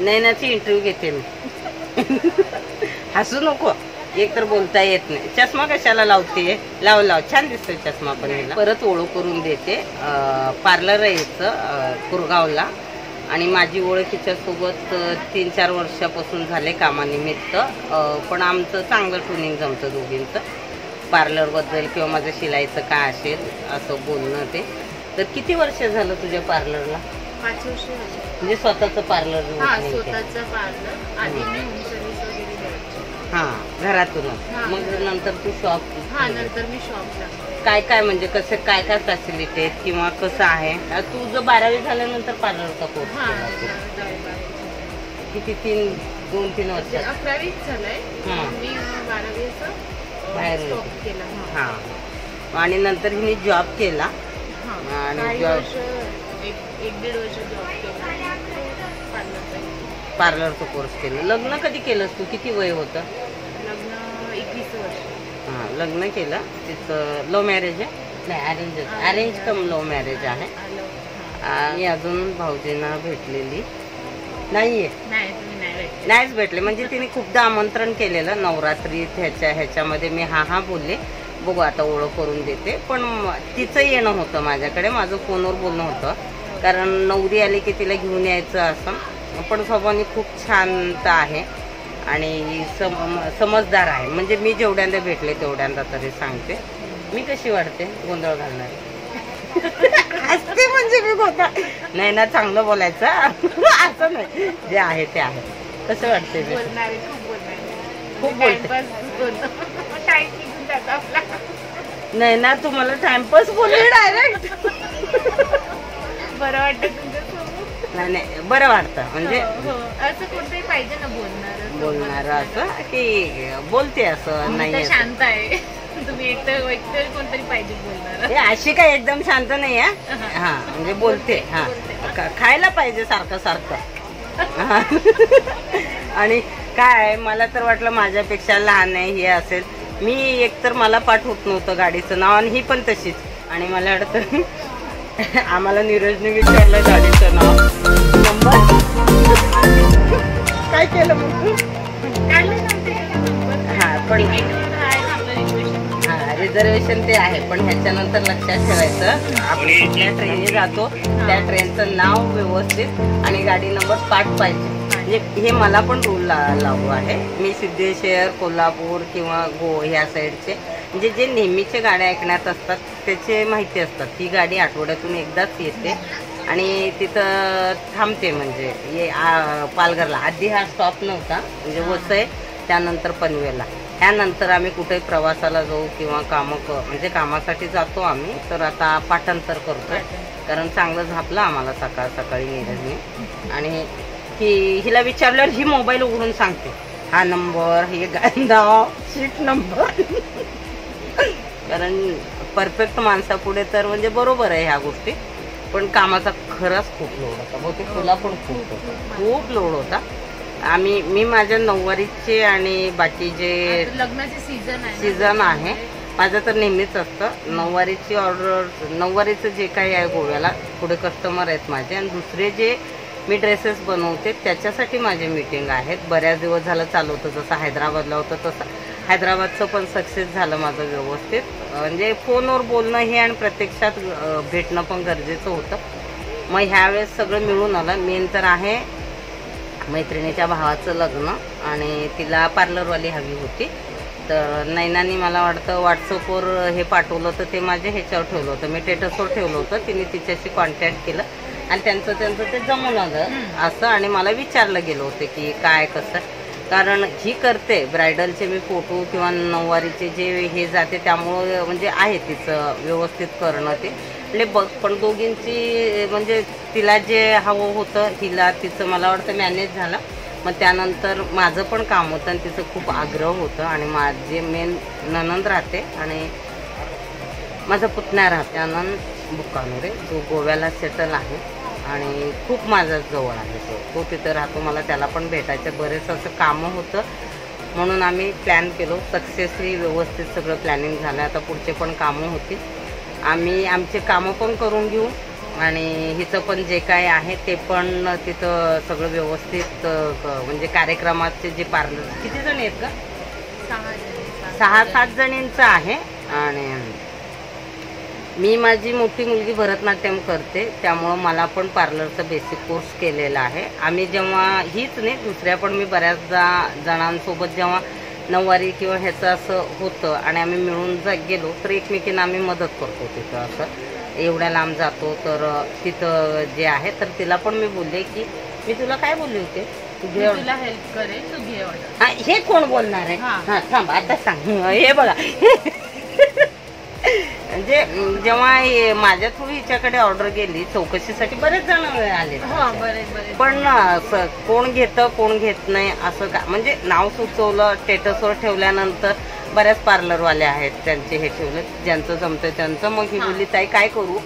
नैनाची interview घेते मी. हसू नको, एक तर बोलता येत नाही. चष्मा कशाला लावते? लाव लाव, छान दिसतोय चष्मा पण हिला. परत ओळख करून देते. पार्लर आहे याचं कुरगावला, आणि माझी ओळख हिच्यासोबत 3-4 वर्षापासून झाले कामानिमित्त. पण आमचं चांगलं ट्युनिंग जमतं दोघींचं, पार्लरबद्दल किंवा माझं शिलाईचं काय असेल असं बोलणं ते. तर किती वर्ष झालं तुझ्या पार्लरला? 5 वर्ष. म्हणजे स्वतःचं पार्लर? स्वतःचं पार्लर. आधी मी होम सर्व्हिस वगैरे द्यायची. हां, घरातूनच. मग नंतर तू शॉप? नंतर मी शॉपला. काय काय म्हणजे कसं काय काय फॅसिलिटी आहेत किंवा कसं आहे? तू जर 12वी झाल्यानंतर पार्लरचा कोर्स केला? किती 2-3 वर्ष? 11वी झालंय. मी 12वीचं बाहेर केला. हां, आणि नंतर हिने जॉब केला. आणि जॉब 1-1.5 वर्ष जॉब केला, पार्लरचा कोर्स केला. लग्न कधी केलंस तू? किती वय होतं? लग्न 21 वर्ष. हां, लग्न केलं. तिचं लव्ह मॅरेज आहे? नाही, अरेंज कम लव्ह मॅरेज आहे. मी अजून भाऊजींना भेटलेली नाहीये. नाहीच भेटले. म्हणजे तिने खूपदा आमंत्रण केलेलं नवरात्रीत ह्याच्यामध्ये मी हा बोलले, बघू आता ओळख करून देते. पण तिचं येणं होतं माझ्याकडे, माझं फोनवर बोलणं होतं. कारण नवरी आली की तिला घेऊन यायचं असं. पण स्वभावाने खूप शांत आहे आणि समजदार आहे. म्हणजे मी जेवढ्यांदा भेटले तेवढ्यांदा तरी सांगते. मी कशी वाटते? गोंधळ घालणार असते म्हणजे मी गोंधळ नाही ना, चांगलं बोलायचं असं नाही, जे आहे ते आहे. कसं वाटते? खूप बोलते. नाही ना, तुम्हाला टाइमपास बोलले डायरेक्ट. बरं वाटतं तुमच्यासोबत? नाही, बरं वाटतं. म्हणजे असं कोणतरी पाहिजे ना बोलणार असं की बोलते असं नाही. शांत आहे तुम्ही, एकतर कोणतरी पाहिजे बोलणार. अशी काय एकदम शांत नाही आहे. हा, म्हणजे बोलते. हा, खायला पाहिजे सारखं सारखं. आणि काय, मला तर वाटलं माझ्यापेक्षा लहान आहे हे असेल. मी एकतर मला पाठ होत नव्हतं गाडीचं नाव, आणि ही पण तशीच. आणि मला वाटतं आम्हाला नीरजने विचारलं गाडीचं नाव, नंबर काय केलं मग तू? हा, पण हा, रिझर्वेशन ते आहे. पण ह्याच्यानंतर लक्षात ठेवायचं, आपण कुठल्या ट्रेनने जातो त्या ट्रेनचं नाव व्यवस्थित आणि गाडी नंबर पाठ पाहिजे. म्हणजे हे मला पण रूल लागू आहे. मी सिद्धेश्वर, कोल्हापूर किंवा ह्या साईडचे म्हणजे जे नेहमीचे गाड्या ऐकण्यात असतात त्याचे माहिती असतात. ही गाडी आठवड्यातून एकदाच येते आणि तिथं थांबते. म्हणजे पालघरला आधी हा स्टॉप नव्हता, म्हणजे वसई, त्यानंतर पनवेलला. त्यानंतर आम्ही कुठेही प्रवासाला जाऊ किंवा म्हणजे कामासाठी जातो आम्ही, तर आता पाठांतर करतो. कारण चांगलं झापलं आम्हाला सकाळी नीरजने. आणि हिला विचारल्यावर ही मोबाईल उघडून सांगते, हा नंबर, हे नाव, सीट नंबर. कारण परफेक्ट माणसापुढे तर म्हणजे बरोबर आहे ह्या गोष्टी. पण कामाचा खरंच खूप लोड होता. बहुतेक तुला पण खूप लोड होता. मी माझ्या नऊवारीचे आणि बाकी जे लग्नाचे सीझन आहे माझं तर नेहमीच असतं. नऊवारीची ऑर्डर, नऊवारीचं जे काही आहे गोव्याला पुढे कस्टमर आहेत माझे, आणि दुसरे जे मी ड्रेसेस बनवते त्याच्यासाठी माझे मीटिंग आहेत. बऱ्याच दिवस झालं चालू होतं. जसं हैदराबादला होतं तसं हैदराबादचं पण सक्सेस झालं माझं व्यवस्थित. म्हणजे फोनवर बोलणं हे आणि प्रत्यक्षात भेटणं पण गरजेचं होतं. मग ह्यावेळेस सगळं मिळून आलं. मेन तर आहे मैत्रिणीच्या भावाचं लग्न, आणि तिला पार्लरवाली हवी होती. तर नैनानी मला वाटतं व्हॉट्सअपवर हे पाठवलं होतं, ते माझ्या ह्याच्यावर ठेवलं होतं, मी स्टेटसवर ठेवलं होतं. तिने तिच्याशी कॉन्टॅक्ट केलं आणि त्यांचं ते जमून आलं असं. आणि मला विचारलं गेलं होतं की काय कसं, कारण ही करते ब्रायडलचे मी फोटो किंवा नऊवारीचे जे हे जाते, त्यामुळं म्हणजे आहे तिचं व्यवस्थित करणं ते. म्हणजे बघ, पण दोघींची म्हणजे तिला जे हवं होतं हिला, तिचं मला वाटतं मॅनेज झालं. मग त्यानंतर माझं पण काम होतं आणि तिचं खूप आग्रह होतं. आणि माझे मेन ननंद राहते आणि माझा पुतण्या राहते आनंद बुकानोरे, जो गोव्याला सेटल आहे आणि खूप माझ्या जवळ आहे. तो तिथं राहतो. मला त्याला पण भेटायचं, बरेच असं कामं होतं. म्हणून आम्ही प्लॅन केलो. सक्सेसफुली व्यवस्थित सगळं प्लॅनिंग झालं. आता पुढचे पण कामं होतील. आम्ही आमचे कामं पण करून घेऊ आणि हिचं पण जे काय आहे ते पण तिथं सगळं व्यवस्थित म्हणजे कार्यक्रमाचे जे पार्लर किती जण आहेत का? 6-7 जणींचं आहे. आणि मी माझी मोठी मुलगी भरतनाट्यम करते, त्यामुळं मला पण पार्लरचा बेसिक कोर्स केलेला आहे. आम्ही जेव्हा हीच नाही दुसऱ्या पण मी बऱ्याचदा जणांसोबत जेव्हा नऊवारी किंवा ह्याचं असं होतं आणि आम्ही मिळून गेलो तर एकमेकींना आम्ही मदत करतो. तिथं असं एवढ्या लांब जातो तर तिथं जे आहे तर तिला पण मी बोलले की मी तुला काय बोलले होते, तुला हेल्प करेल, तू घे ऑर्डर. हा हे कोण बोलणार आहे? हा थांब आता सांग. हे बघा म्हणजे जेव्हा माझ्या थ्रू हिच्याकडे ऑर्डर गेली चौकशीसाठी बरेच जण आले, पण कोण घेतं कोण घेत नाही असं का, म्हणजे नाव सुचवलं स्टेटसवर ठेवल्यानंतर बऱ्याच पार्लरवाले आहेत त्यांचे हे ठेवले ज्यांचं जमतं त्यांचं. मग ही बोलली ताई काय करू,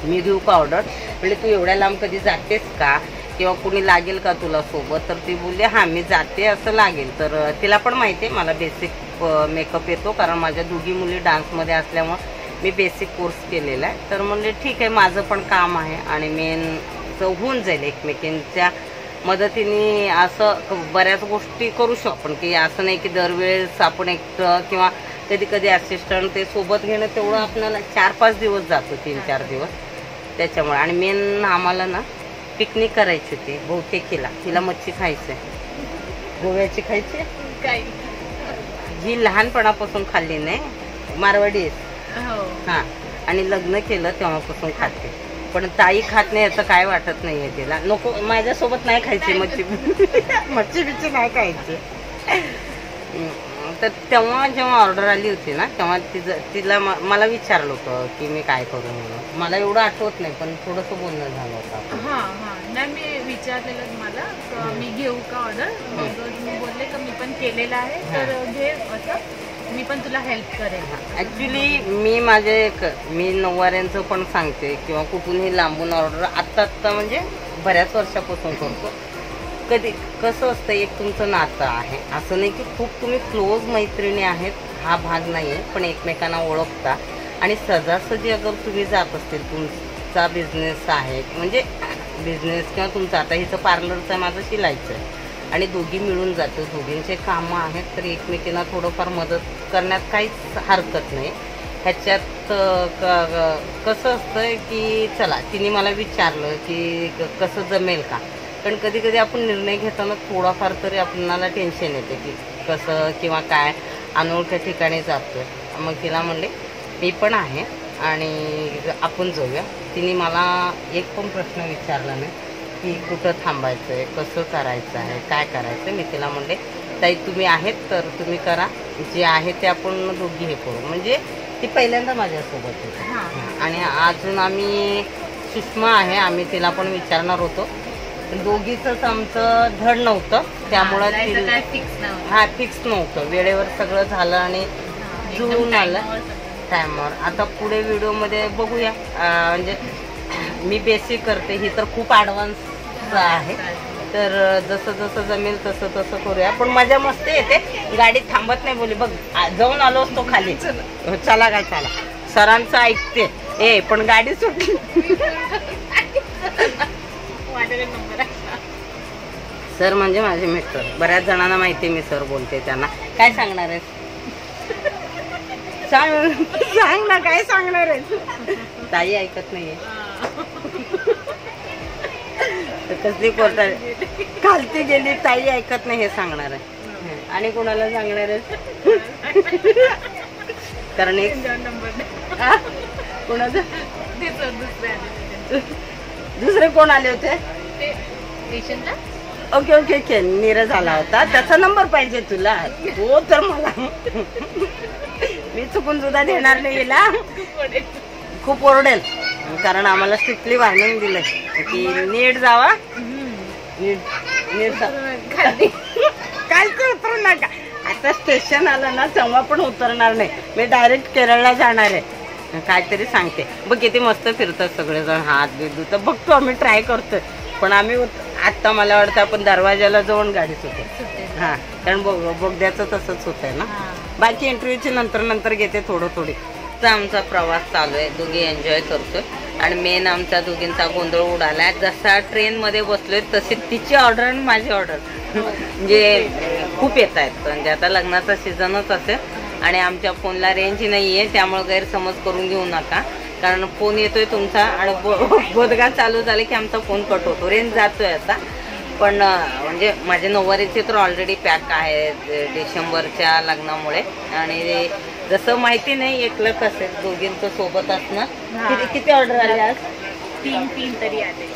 मी देऊ का ऑर्डर? म्हणजे तू एवढ्या लांब कधी जातेस का किंवा कुणी लागेल का तुला सोबत? तर ती बोलली हां मी जाते असं लागेल. तर तिला पण माहिती आहे मला बेसिक मेकअप येतो, कारण माझ्या दोघी मुली डान्समध्ये असल्यामुळं मी बेसिक कोर्स केलेला आहे. तर म्हणले ठीक आहे माझं पण काम आहे आणि मेन होऊन जाईल एकमेकींच्या मदतीने. असं बऱ्याच गोष्टी करू शकतो आपण की असं नाही की दरवेळेस आपण एकटं किंवा कधी कधी असिस्टंट ते सोबत घेणं तेवढं आपल्याला 4-5 दिवस जातो, 3-4 दिवस त्याच्यामुळे. आणि मेन आम्हाला ना पिकनिक करायची होती बहुतेक. तिला मच्छी खायचं आहे, गोव्याची खायची काय, ही लहानपणापासून खाल्ली नाही, मारवाडी आहे. हां आणि लग्न केलं तेव्हापासून खाते, पण ताई खात नाही याचं काय वाटत नाही आहे तिला. नको माझ्यासोबत नाही खायची मच्छी मच्छी बिच्छी नाही खायची. तर तेव्हा जेव्हा ऑर्डर आली होती ना तेव्हा तिला मला विचारलं होतं की मी काय करू म्हणून. मला एवढं आठवत नाही पण थोडंसं बोलणं झालं होतं. हां नाही मी विचारलेलं मला मी घेऊ का ऑर्डर, मग मी बोलले का मी पण केलेलं आहे तर घे असं, मी पण तुला हेल्प करेन. ॲक्च्युली मी नऊवाऱ्यांचं पण सांगते किंवा कुठूनही लांबून ऑर्डर आत्ता म्हणजे बऱ्याच वर्षापासून करतो. कधी कसं असतं एक तुमचं नातं आहे, असं नाही की खूप तुम्ही क्लोज मैत्रिणी आहेत हा भाग नाही आहे, पण एकमेकांना ओळखता. आणि सहजासहजी अगर तुम्ही जात असतील, तुमचा बिझनेस आहे म्हणजे बिझनेस किंवा तुमचं आता हिचं पार्लरचं आहे माझं शिलायचं आहे आणि दोघी मिळून जातो, दोघींचे कामं आहेत तर एकमेकींना थोडंफार मदत करण्यात काहीच हरकत नाही. ह्याच्यात कसं असतं की चला तिने मला विचारलं की कसं जमेल का, कारण कधी कधी आपण निर्णय घेताना थोडाफार तरी आपल्याला टेन्शन येते की कसं किंवा काय, अनोळख्या ठिकाणी जातोय. मग तिला म्हणले मी पण आहे आणि आपण जाऊया. तिने मला एक पण प्रश्न विचारला नाही की कुठं थांबायचं आहे, कसं करायचं आहे, काय करायचं आहे. मी तिला म्हणले ताई तुम्ही आहेत तर तुम्ही करा, जे आहे ते आपण दोघी हे करू. म्हणजे ती पहिल्यांदा माझ्यासोबत होती. आणि अजून आम्ही सुषमा आहे, आम्ही तिला पण विचारणार होतो, दोघीचंच आमचं धड नव्हतं त्यामुळं फिक्स नव्हतं. वेळेवर सगळं झालं आणि जुळून आलं टायमावर. आता पुढे व्हिडिओमध्ये बघूया. म्हणजे मी बेसिक करते, ही तर खूप ॲडव्हान्स आहे, तर जसं जसं जमेल तसं तसं करूया. पण मजा मस्त येते, गाडीत थांबत नाही. बोली बघ जाऊन आलो असतो खाली, चला काय चला सरांचं ऐकते ए पण गाडी सुटली. सर म्हणजे माझे मिस्टर, बऱ्याच जणांना माहिती मी सर बोलते त्यांना. काय सांगणार आहे सांग ना, काय सांगणार आहे? ताई ऐकत नाहीये कसली कोर्टात खालती गेली, ताई ऐकत नाही हे सांगणार आहे. आणि कोणाला सांगणार आहे? कारण एक कोणाचं दुसरे कोण आले होते? ओके ओके ओके नीरज आला होता, त्याचा नंबर पाहिजे तुला? हो तर मला मी चुकून सुद्धा देणार नाही हिला, खूप ओरडेल. कारण आम्हाला स्ट्रिक्टली वॉर्निंग दिलंय की नीट जावा, नीट कालचं उतरू नका. आता स्टेशन आलं ना तेव्हा पण उतरणार नाही, मी डायरेक्ट केरळला जाणार आहे. काहीतरी सांगते बघ किती मस्त फिरतात सगळेजण, हात बिदू तर बघतो आम्ही ट्राय करतोय. पण आम्ही आता मला वाटतं आपण दरवाजाला जाऊन गाडी सुटेल. सुटेल. हां, कारण बोगद्याचं तसंच होत आहे ना. हा. बाकी इंटरव्ह्यूची नंतर घेते थोडी. तर आमचा प्रवास चालू आहे, दोघी एन्जॉय करतोय. आणि मेन आमचा दोघींचा गोंधळ उडाला. जसा ट्रेनमध्ये बसलोय तशी तिची ऑर्डर आणि माझी ऑर्डर म्हणजे खूप येत आहेत. म्हणजे आता लग्नाचा सीझनच असेल आणि आमच्या फोनला रेंज नाही आहे, त्यामुळे गैरसमज करून घेऊ नका. कारण फोन येतोय तुमचा आणि बोधगा चालू झाले की आमचा फोन कट होतो. रेंज जातोय आता. पण म्हणजे माझे नऊवारीचे तर ऑलरेडी पॅक आहेत डिसेंबरच्या लग्नामुळे. आणि जसं माहिती नाही एकलच असेल दोघींचं सोबत असणं. किती ऑर्डर आले आज? 3 तरी आले.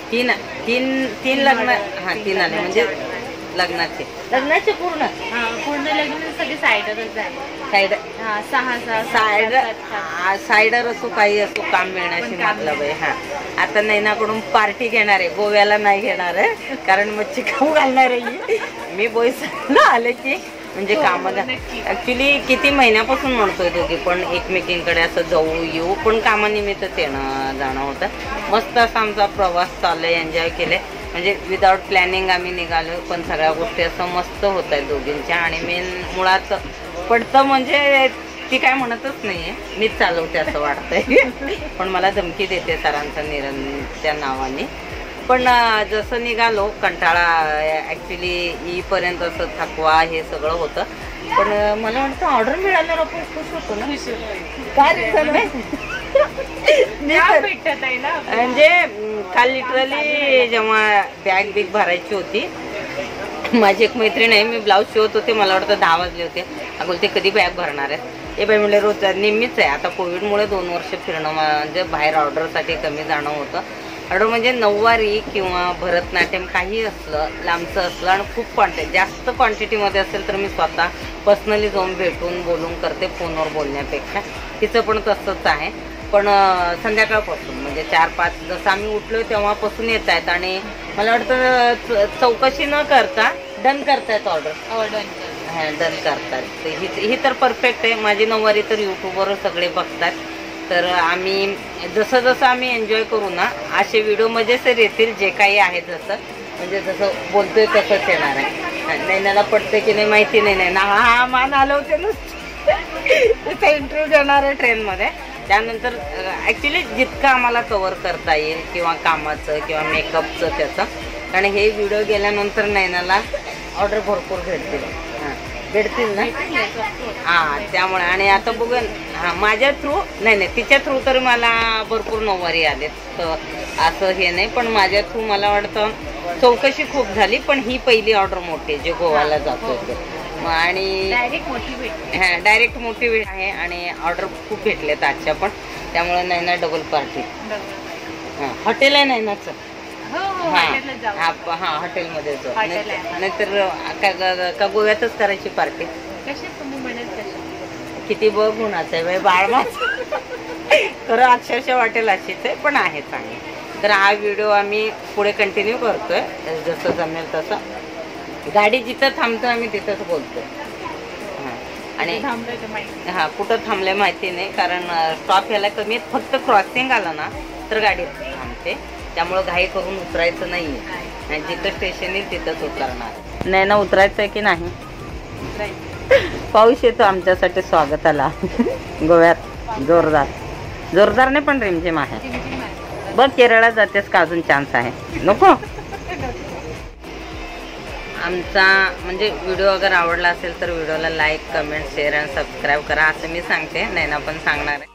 तीन लग्न. हां, 3 आले म्हणजे लग्नाचे पूर्ण लग्न सगळे साईडरच झाले. साईड 6 साईडर असो काही असो काम मिळण्याशी मतलब आहे. हा, आता नैनाकडून पार्टी घेणार आहे, गोव्याला नाही घेणार आहे कारण मच्छी खाऊ घालणार आहे मी. बोईसरला आले की म्हणजे कामाला ऍक्च्युली किती महिन्यापासून म्हणतोय दोघी पण एकमेकींकडे असं जाऊ येऊ, पण कामानिमित्तच येणं जाणं होतं. मस्त असा आमचा प्रवास चाललाय, एन्जॉय केले. म्हणजे विदाऊट प्लॅनिंग आम्ही निघालो, पण सगळ्या गोष्टी असं मस्त होत आहेत दोघींच्या. आणि मेन मुळात पडतं म्हणजे ती काय म्हणतच नाहीये, मीच चालवते असं वाटतंय पण मला धमकी देते सरांचा निरंच्या नावाने. पण जसं निघालो कंटाळा ॲक्च्युली येईपर्यंत असं थकवा हे सगळं होतं. पण मला वाटतं ऑर्डर मिळाल्यावर आपण खुश होतो ना. काय म्हणजे काल लिटरली जेव्हा बॅग बिग भरायची होती, माझी एक मैत्रीण आहे, मी ब्लाऊज शिवत होते, मला वाटतं 10 वाजले होते. बोलते कधी बॅग भरणार आहे? हे बाई म्हणले रोज नेहमीच आहे. आता कोविडमुळे 2 वर्ष फिरणं म्हणजे बाहेर ऑर्डरसाठी कमी जाणं होतं. ऑर्डर म्हणजे नऊवारी किंवा भरतनाट्यम काही असलं, लांबचं असलं आणि खूप जास्त क्वांटिटीमध्ये असेल तर मी स्वतः पर्सनली जाऊन भेटून बोलून करते, फोनवर बोलण्यापेक्षा. तिचं पण तसंच आहे. पण संध्याकाळपासून म्हणजे 4-5 जसं आम्ही उठलो तेव्हापासून येत आहेत. आणि मला वाटतं चौकशी न करता डन करतायत ऑर्डर. हां, डन करतात. ही तर परफेक्ट आहे. माझी नऊवारी तर यूट्यूबवर सगळे बघतात. तर आम्ही जसं आम्ही एन्जॉय करू ना, असे व्हिडिओ मजेच येतील जे काही आहे. म्हणजे जसं बोलतोय तसंच येणार आहे. नैनाला पडते की नाही माहिती नाही ना. हा मान हलवते ना तिचा इंटरव्ह्यू घेणार आहे ट्रेनमध्ये. त्यानंतर ॲक्च्युली जितकं आम्हाला कवर करता येईल किंवा कामाचं किंवा मेकअपचं त्याचं, कारण हे व्हिडिओ गेल्यानंतर नैनाला ऑर्डर भरपूर भेटतील ना. हां, त्यामुळे. आणि आता बघूया. हां, माझ्या थ्रू नाही तिच्या थ्रू तर मला भरपूर नऊवारी आलेत, तर असं हे नाही. पण माझ्या थ्रू मला वाटतं चौकशी खूप झाली. पण ही पहिली ऑर्डर मोठी जे गोव्याला जातो ते. आणि डायरेक्ट मोटिवेट आहे. आणि ऑर्डर खूप भेटलेत आजच्या पण. त्यामुळे नैना डबल पार्टी. हां, हॉटेल आहे नैनाचं. हां, हॉटेलमध्ये जाऊ. नाहीतर का गोव्यातच करायची पार्टी. किती बघ गुणाचं आहे बाई बाळ माझं खरं अक्षरशः वाटेल अशीच आहे, पण आहे चांगली. तर हा व्हिडिओ आम्ही पुढे कंटिन्यू करतोय जसं जमेल तसं. गाडी जिथं थांबतो आम्ही तिथंच बोलतोय. हां, आणि हां, कुठं थांबलंय माहिती नाही, कारण स्टॉप ह्याला कमी आहेत. फक्त क्रॉसिंग आलं ना तर गाडी थांबते. त्यामुळं घाई करून उतरायचं नाही आहे. जिथं स्टेशन येईल तिथंच उतरणार. नैना उतरायचं आहे की नाही? पाऊस येतो आमच्यासाठी स्वागताला गोव्यात. जोरदार नाही पण रिमझिम आहे. बघ केरळला जातेस का अजून चान्स आहे? नको. आमचा म्हणजे व्हिडिओ अगर आवडला असेल तर व्हिडिओला लाईक, कमेंट, शेअर आणि सबस्क्राईब करा असं मी सांगते. नैना पण सांगणार आहे.